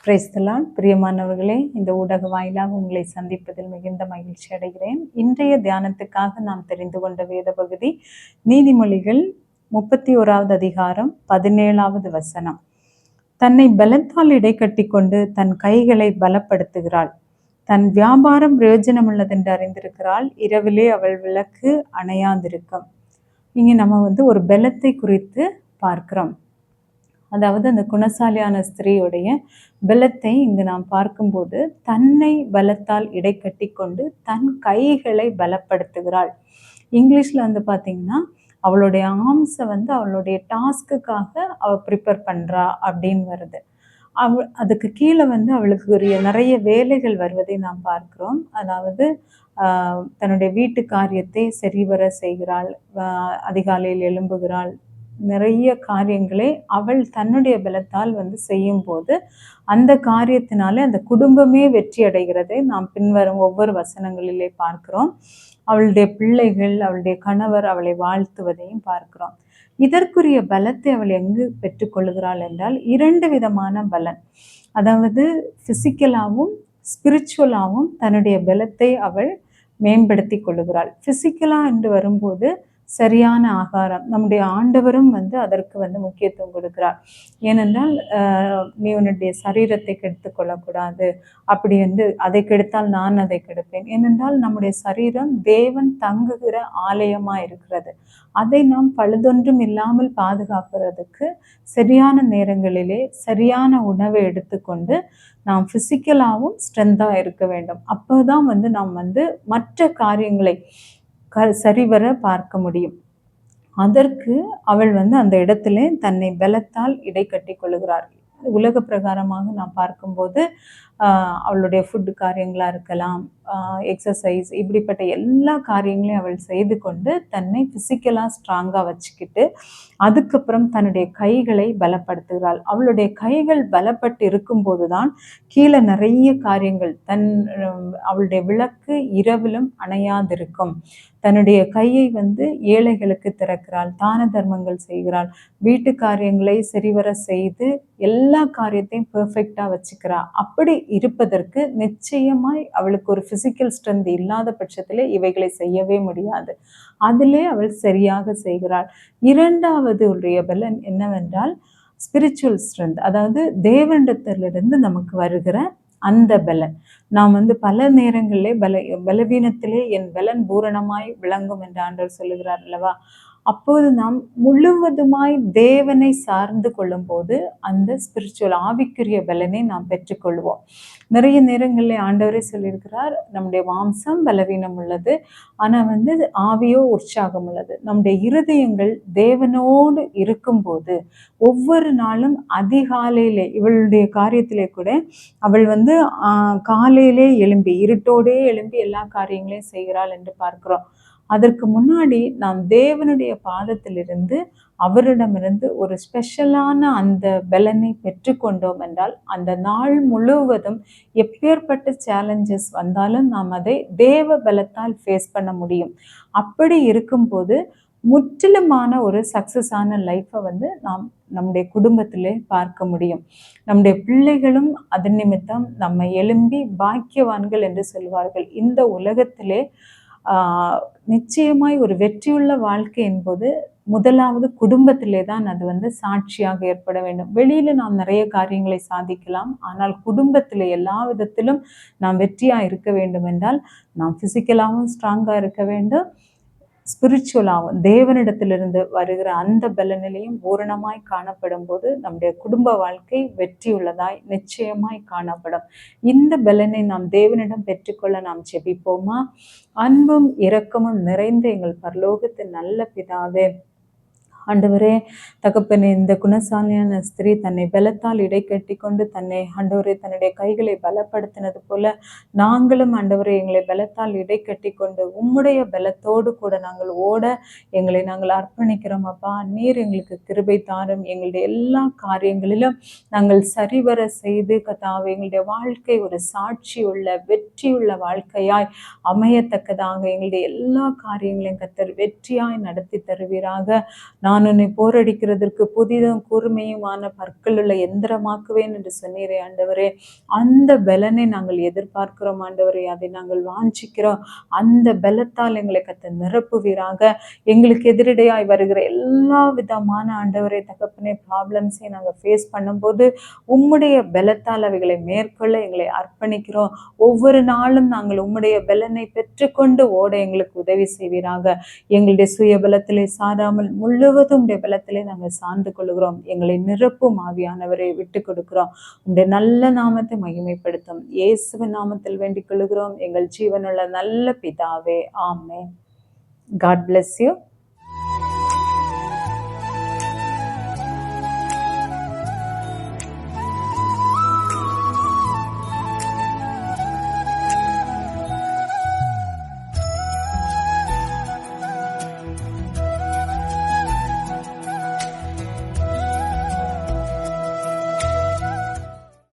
Praise the Lord. பிரியமானவர்களே, இந்த ஊடக வாயிலாக உங்களை சந்திப்பதில் மிகுந்த மகிழ்ச்சி அடைகிறேன். இன்றைய தியானத்துக்காக நாம் தெரிந்து கொண்ட வேத பகுதி நீதிமொழிகள் 31வது அதிகாரம் 17வது வசனம். தன்னை பலத்தால் இடைக்கட்டி கொண்டு தன் கைகளை பலப்படுத்துகிறாள். தன் வியாபாரம் பிரயோஜனமுள்ளதென்று அறிந்திருக்கிறாள். இரவிலே அவள் விளக்கு அணையாதிருக்கும். இங்கே நம்ம ஒரு பலத்தை குறித்து பார்க்கிறோம். அதாவது அந்த குணசாலியான ஸ்திரீயுடைய பலத்தை இங்கு நாம் பார்க்கும்போது, தன்னை பலத்தால் இடைக்கட்டி கொண்டு தன் கைகளை பலப்படுத்துகிறாள். இங்கிலீஷ்ல பார்த்தீங்கன்னா, அவளுடைய ஆர்ம்ஸை அவளுடைய டாஸ்க்குக்காக அவள் ப்ரிப்பேர் பண்ணுறா அப்படின்னு வருது. அதுக்கு கீழே அவளுக்கு நிறைய வேலைகள் வருவதை நாம் பார்க்கிறோம். அதாவது தன்னுடைய வீட்டு காரியத்தை சரிவர செய்கிறாள், அதிகாலையில் எழும்புகிறாள், நிறைய காரியங்களை அவள் தன்னுடைய பலத்தால் செய்யும் போது அந்த காரியத்தினாலே அந்த குடும்பமே வெற்றி அடைகிறதை நாம் பின்வரும் ஒவ்வொரு வசனங்களிலே பார்க்கிறோம். அவளுடைய பிள்ளைகள், அவளுடைய கணவர் அவளை வாழ்த்துவதையும் பார்க்கிறோம். இதற்குரிய பலத்தை அவள் எங்கு பெற்றுக்கொள்கிறாள் என்றால், 2 விதமான பலன். அதாவது பிசிக்கலாகவும் ஸ்பிரிச்சுவலாகவும் தன்னுடைய பலத்தை அவள் மேம்படுத்தி கொள்ளுகிறாள். பிசிக்கலா என்று வரும்போது சரியான ஆகாரம், நம்முடைய ஆண்டவரும் அதற்கு முக்கியத்துவம் கொடுக்கிறார். ஏனென்றால் நீ உன்னுடைய சரீரத்தை கெடுத்து கொள்ளக்கூடாது, அப்படி அதை கெடுத்தால் நான் அதை கெடுப்பேன். ஏனென்றால் நம்முடைய சரீரம் தேவன் தங்குகிற ஆலயமாக இருக்கிறது. அதை நாம் பழுதொன்றும் இல்லாமல் பாதுகாக்கிறதுக்கு சரியான நேரங்களிலே சரியான உணவை எடுத்துக்கொண்டு நாம் ஃபிசிக்கலாகவும் ஸ்ட்ரென்த்தாக இருக்க வேண்டும். அப்போ தான் நாம் மற்ற காரியங்களை சரிவர பார்க்க முடியும். அதற்கு அவள் அந்த இடத்துல தன்னை பலத்தால் இடைக்கட்டி கொள்ளுகிறார். உலக பிரகாரமாக நாம் பார்க்கும்போது அவளுடைய ஃபுட்டு காரியங்களாக இருக்கலாம், எக்ஸசைஸ், இப்படிப்பட்ட எல்லா காரியங்களையும் அவள் செய்து கொண்டு தன்னை ஃபிசிக்கலாக ஸ்ட்ராங்காக வச்சுக்கிட்டு அதுக்கப்புறம் தன்னுடைய கைகளை பலப்படுத்துகிறாள். அவளுடைய கைகள் பலப்பட்டு இருக்கும்போது தான் கீழே நிறைய காரியங்கள், அவளுடைய விளக்கு இரவிலும் அணையாதிருக்கும். தன்னுடைய கையை ஏழைகளுக்கு திறக்கிறாள், தான தர்மங்கள் செய்கிறாள், வீட்டு காரியங்களை சரிவர செய்து எல்லா காரியத்தையும் பெர்ஃபெக்டாக வச்சுக்கிறாள். அப்படி இருப்பதற்கு நிச்சயமாய் அவளுக்கு ஒரு ஃபிசிக்கல் ஸ்ட்ரென்த் இல்லாத பட்சத்தில் இவைகளை செய்யவே முடியாது. அதிலே அவள் சரியாக செய்கிறாள். 2வது உடைய பலன் என்னவென்றால் ஸ்பிரிச்சுவல் ஸ்ட்ரென்த், அதாவது தேவனிடத்திலிருந்து நமக்கு வருகிற அந்த பலன். நாம் பல நேரங்களிலே பலவீனத்திலே என் பலன் பூரணமாய் விளங்கும் என்று ஆண்டவர் சொல்லுகிறார் அல்லவா? அப்போது நாம் முழுவதுமாய் தேவனை சார்ந்து கொள்ளும் போது அந்த ஸ்பிரிச்சுவல் ஆவிக்குரிய பலனை நாம் பெற்றுக்கொள்வோம். நிறைய நேரங்களில் ஆண்டவரே சொல்லியிருக்கிறார், நம்முடைய மாம்சம் பலவீனம் உள்ளது, ஆனால் ஆவியோ உற்சாகம் உள்ளது. நம்முடைய இருதயங்கள் தேவனோடு இருக்கும்போது ஒவ்வொரு நாளும் அதிகாலையிலே, இவளுடைய காரியத்திலே கூட அவள் காலையிலே எழும்பி இருட்டோடே எழும்பி எல்லா காரியங்களையும் செய்கிறாள் என்று பார்க்கிறோம். அதற்கு முன்னாடி நாம் தேவனுடைய பாதத்திலிருந்து அவரிடமிருந்து ஒரு ஸ்பெஷலான அந்த பலனை பெற்றுக்கொண்டோம் என்றால் அந்த நாள் முழுவதும் எப்பேற்பட்ட சேலஞ்சஸ் வந்தாலும் நாம் அதை தேவ பலத்தால் ஃபேஸ் பண்ண முடியும். அப்படி இருக்கும்போது முற்றிலுமான ஒரு சக்ஸஸான லைஃப்பை நாம் நம்முடைய குடும்பத்திலே பார்க்க முடியும். நம்முடைய பிள்ளைகளும் அதன் நிமித்தம் நம்ம எழும்பி பாக்கியவான்கள் என்று சொல்வார்கள். இந்த உலகத்திலே நிச்சயமாய் ஒரு வெற்றியுள்ள வாழ்க்கை என்பது முதலாவது குடும்பத்திலே தான் அது சாட்சியாக ஏற்பட வேண்டும். வெளியில நாம் நிறைய காரியங்களை சாதிக்கலாம், ஆனால் குடும்பத்தில் எல்லா விதத்திலும் நாம் வெற்றியாக இருக்க வேண்டும் என்றால் நாம் ஃபிசிக்கலாகவும் ஸ்ட்ராங்காக இருக்க வேண்டும், ஸ்பிரிச்சுவலாகவும் தேவனிடத்திலிருந்து வருகிற அந்த பலனிலையும் பூரணமாய் காணப்படும் போது நம்முடைய குடும்ப வாழ்க்கை வெற்றியுள்ளதாய் நிச்சயமாய் காணப்படும். இந்த பலனை நாம் தேவனிடம் பெற்றுக்கொள்ள நாம் ஜெபிப்போமா? அன்பும் இரக்கமும் நிறைந்த எங்கள் பரலோகத்தின் நல்ல பிதாவே, ஆண்டவரே தகப்பனே, இந்த குணசாலியான ஸ்திரீ தன்னை பலத்தால் இடைக்கட்டி கொண்டு தன்னை ஆண்டவரே தன்னுடைய கைகளை பலப்படுத்தினது போல நாங்களும் ஆண்டவரே எங்களை பலத்தால் இடைக்கட்டி கொண்டு உம்முடைய பலத்தோடு கூட நாங்கள் ஓட எங்களை நாங்கள் அர்ப்பணிக்கிறோம். அப்பா, நீர் எங்களுக்கு கிருபை தாரும். எங்களுடைய எல்லா காரியங்களிலும் நாங்கள் சரிவர செய்து கர்த்தாவே எங்களுடைய வாழ்க்கை ஒரு சாட்சியுள்ள வெற்றியுள்ள வாழ்க்கையாய் அமையத்தக்கதாக எங்களுடைய எல்லா காரியங்களையும் கர்த்தர் வெற்றியாய் நடத்தி தருவீராக. நான் உன்னை போரடிக்கிறதற்கு புதிதும் கூர்மையுமான பற்கள் உள்ள எந்திரமாக்குவேன் என்று சொன்னீரே ஆண்டவரே. அந்த பலனை நாங்கள் எதிர்பார்க்கிறோம் ஆண்டவரே. அதை நாங்கள் வாஞ்சிக்கிறோம். அந்த பலத்தால் எங்களை கர்த்தர் நிரப்புவீராக. எங்களுக்கு எதிரடையாய் வருகிற எல்லா விதமான ஆண்டவரே தகப்பனே ப்ராப்ளம்ஸை நாங்கள் ஃபேஸ் பண்ணும்போது உம்முடைய பலத்தால் அவைகளை மேற்கொள்ள எங்களை அர்ப்பணிக்கிறோம். ஒவ்வொரு நாளும் நாங்கள் உம்முடைய பலனை பெற்றுக்கொண்டு ஓட எங்களுக்கு உதவி செய்வீராக. எங்களுடைய சுய பலத்திலே சாராமல் முழுவதும் உடைய பலத்திலே நாங்கள் சார்ந்து கொள்கிறோம். எங்களை நிரப்பும் ஆவியானவரை விட்டு கொடுக்கிறோம். உடைய நல்ல நாமத்தை மகிமைப்படுத்தும் இயேசுவின் நாமத்தில் வேண்டிக் கொள்கிறோம் எங்கள் ஜீவனுள்ள நல்ல பிதாவே. ஆமென். God bless you.